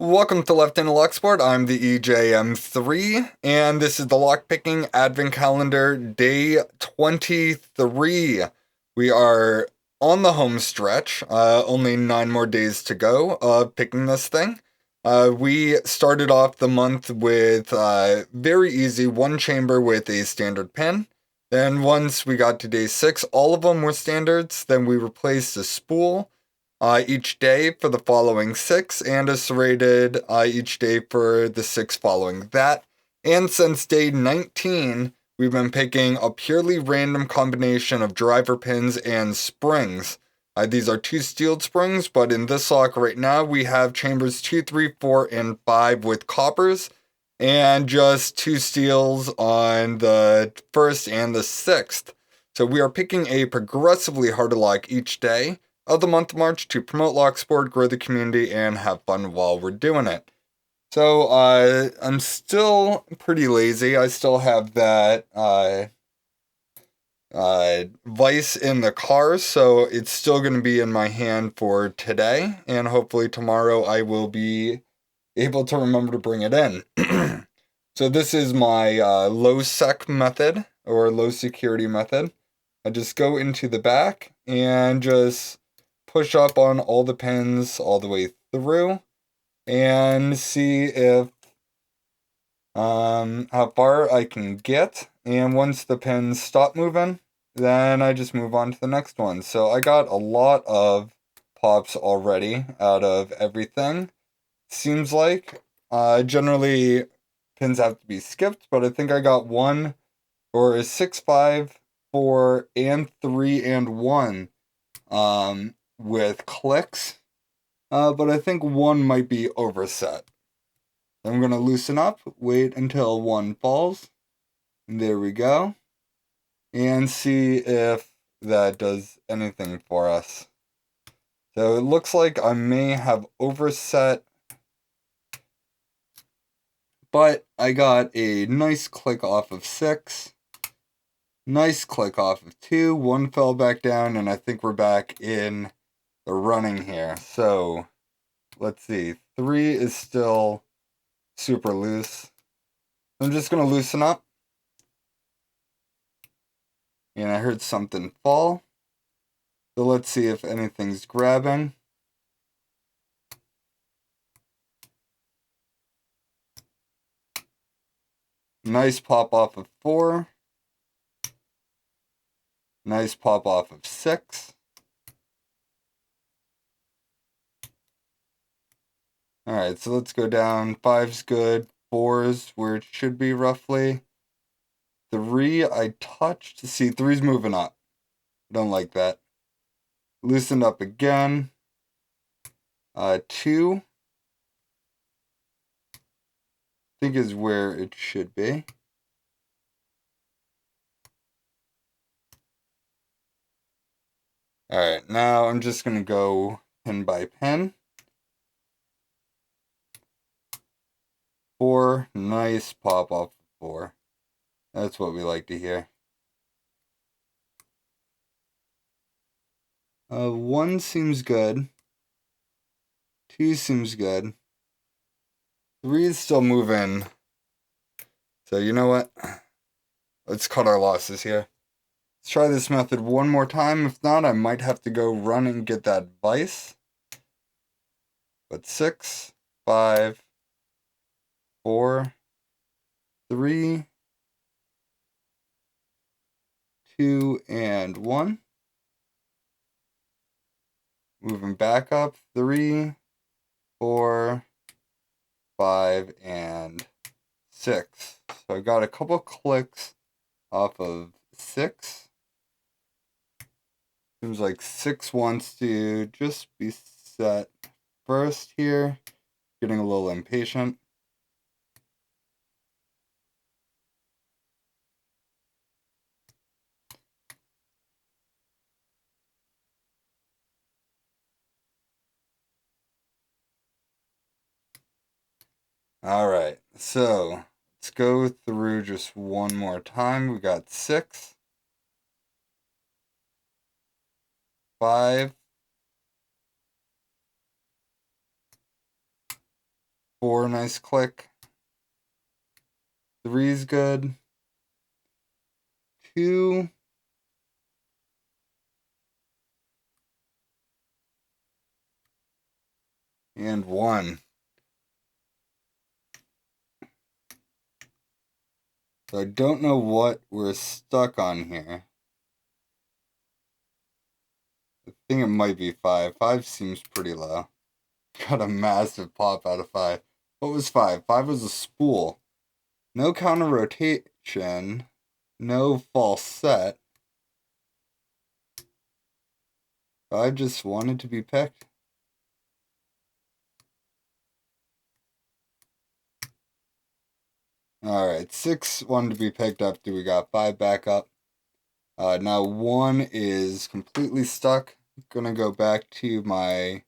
Welcome to Left Handed Locksport. I'm the EJM3, and this is the Lockpicking Advent Calendar Day 23. We are on the home stretch, only 9 more days to go of picking this thing. We started off the month with very easy one chamber with a standard pin. Then once we got to day 6, all of them were standards. Then we replaced a spool each day for the following 6, and a serrated each day for the 6 following that. And since day 19, we've been picking a purely random combination of driver pins and springs. These are 2 steeled springs, but in this lock right now, we have chambers 2, 3, 4, and 5 with coppers, and just 2 steels on the 1st and the 6th. So we are picking a progressively harder lock each day of the month of March to promote Locksport, grow the community, and have fun while we're doing it. So, I'm still pretty lazy. I still have that, vice in the car, so it's still going to be in my hand for today, and hopefully tomorrow I will be able to remember to bring it in. So this is my, low sec method, or low security method. I just go into the back and just push up on all the pins all the way through and see if how far I can get. And once the pins stop moving, then I just move on to the next one. So I got a lot of pops already out of everything. Seems like generally pins have to be skipped, but I think I got one or a 6, 5, 4, and 3 and 1 with clicks, but I think 1 might be overset. I'm going to loosen up, wait until 1 falls, there we go, and see if that does anything for us. So it looks like I may have overset, but I got a nice click off of 6, nice click off of 2, 1 fell back down, and I think we're back in the running here. So let's see, 3 is still super loose. I'm just going to loosen up. And I heard something fall. So let's see if anything's grabbing. Nice pop off of 4. Nice pop off of 6. Alright, so let's go down. 5's good. 4's where it should be roughly. 3 I touched. See, 3's moving up. Don't like that. Loosened up again. 2 I think is where it should be. Alright, now I'm just going to go pin by pin. 4, nice pop off 4. That's what we like to hear. 1 seems good. 2 seems good. 3 is still moving. So you know what? Let's cut our losses here. Let's try this method one more time. If not, I might have to go run and get that vice. But 6, 5, 4, 3, 2, and 1. Moving back up. 3, 4, 5, and 6. So I got a couple clicks off of 6. Seems like 6 wants to just be set first here. Getting a little impatient. Alright, so let's go through just one more time. We got 6, 5, 4, nice click. 3's good. 2. And 1. So I don't know what we're stuck on here. I think it might be 5. 5 seems pretty low. Got a massive pop out of 5. What was 5? 5 was a spool. No counter rotation. No false set. 5 just wanted to be picked. Alright, 6 wanted to be picked up. We got 5 back up. Now 1 is completely stuck. Gonna go back to my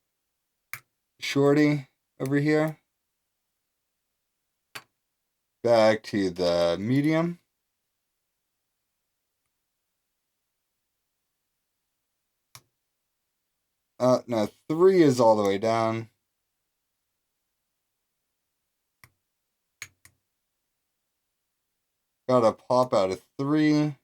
shorty over here. Back to the medium. No, 3 is all the way down. Got a pop out of 3.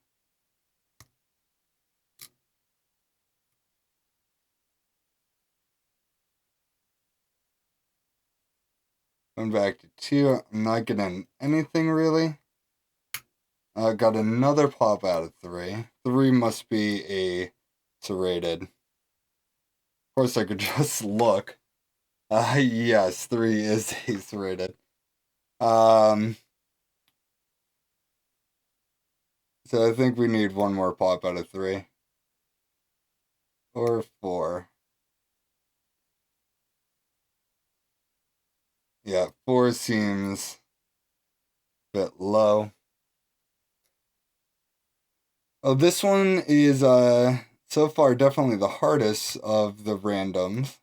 Going back to 2. I'm not getting anything really. Got another pop out of 3. 3 must be a serrated. Of course, I could just look. Yes, 3 is a serrated. So I think we need one more pop out of 3. Or 4. Yeah, 4 seems a bit low. Oh, this one is so far definitely the hardest of the randoms.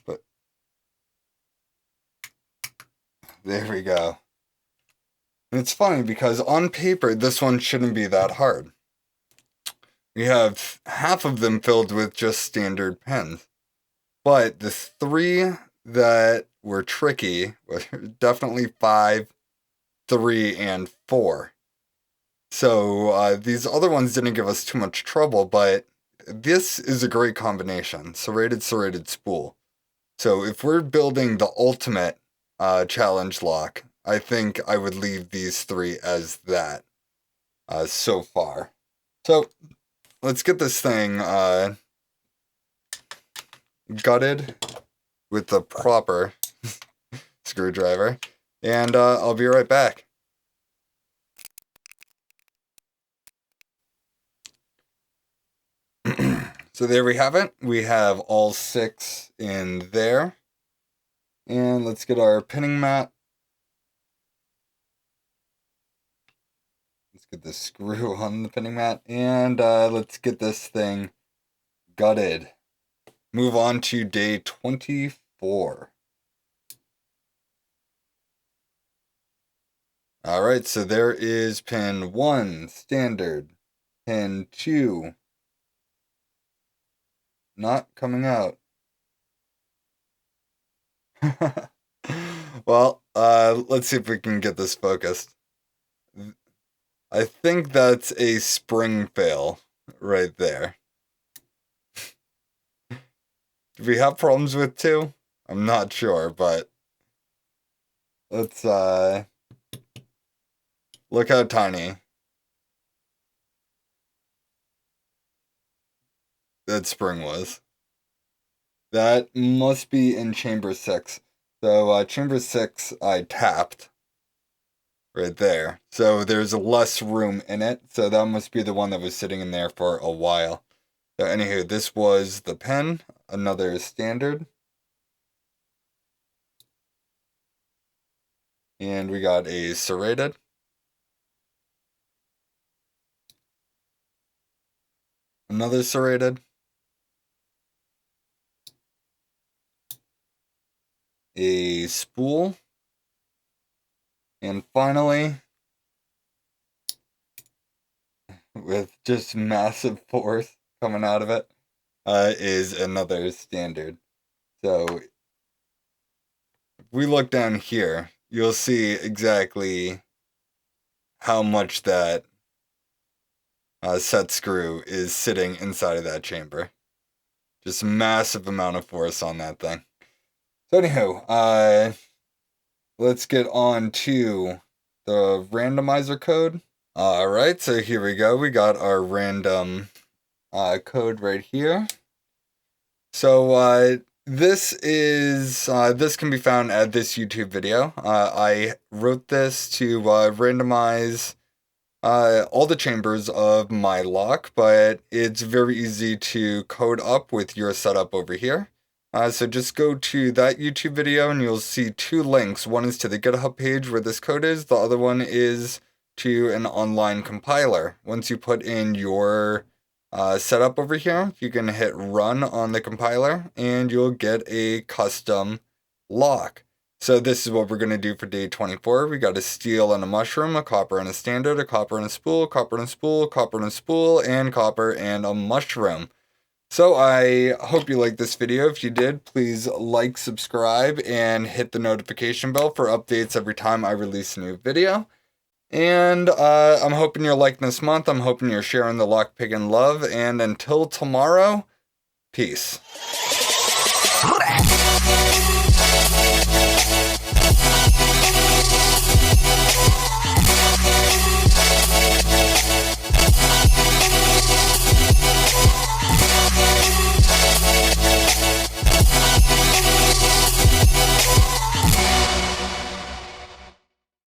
But there we go. And it's funny because on paper this one shouldn't be that hard. We have half of them filled with just standard pens. But the 3 that were tricky were definitely 5, 3, and 4. So these other ones didn't give us too much trouble, but this is a great combination. Serrated, spool. So if we're building the ultimate challenge lock, I think I would leave these 3 as that so far. So let's get this thing gutted with the proper screwdriver, and I'll be right back. So there we have it. We have all 6 in there. And let's get our pinning mat. Let's get the screw on the pinning mat. And let's get this thing gutted. Move on to day 24. Alright, so there is pin 1, standard. Pin 2, not coming out. Well, let's see if we can get this focused. I think that's a spring fail right there. Do we have problems with 2? I'm not sure, but let's look how tiny that spring was. That must be in chamber 6. So chamber 6 I tapped right there. So there's less room in it. So that must be the one that was sitting in there for a while. So anywho, this was the pen, another standard. And we got a serrated. Another serrated. A spool. And finally, with just massive force coming out of it, is another standard. So if we look down here, you'll see exactly how much that set screw is sitting inside of that chamber. Just a massive amount of force on that thing. So anyhow, let's get on to the randomizer code. Alright, so here we go. We got our random code right here. So this can be found at this YouTube video. I wrote this to randomize all the chambers of my lock, but it's very easy to code up with your setup over here. So just go to that YouTube video and you'll see two links. One is to the GitHub page where this code is. The other one is to an online compiler. Once you put in your setup over here, you can hit run on the compiler and you'll get a custom lock. So this is what we're going to do for day 24. We got a steel and a mushroom, a copper and a standard, a copper and a spool, copper and a spool, copper and a spool, and copper and a mushroom. So I hope you liked this video. If you did, please like, subscribe, and hit the notification bell for updates every time I release a new video. And I'm hoping you're liking this month. I'm hoping you're sharing the lockpicking love. And until tomorrow, peace.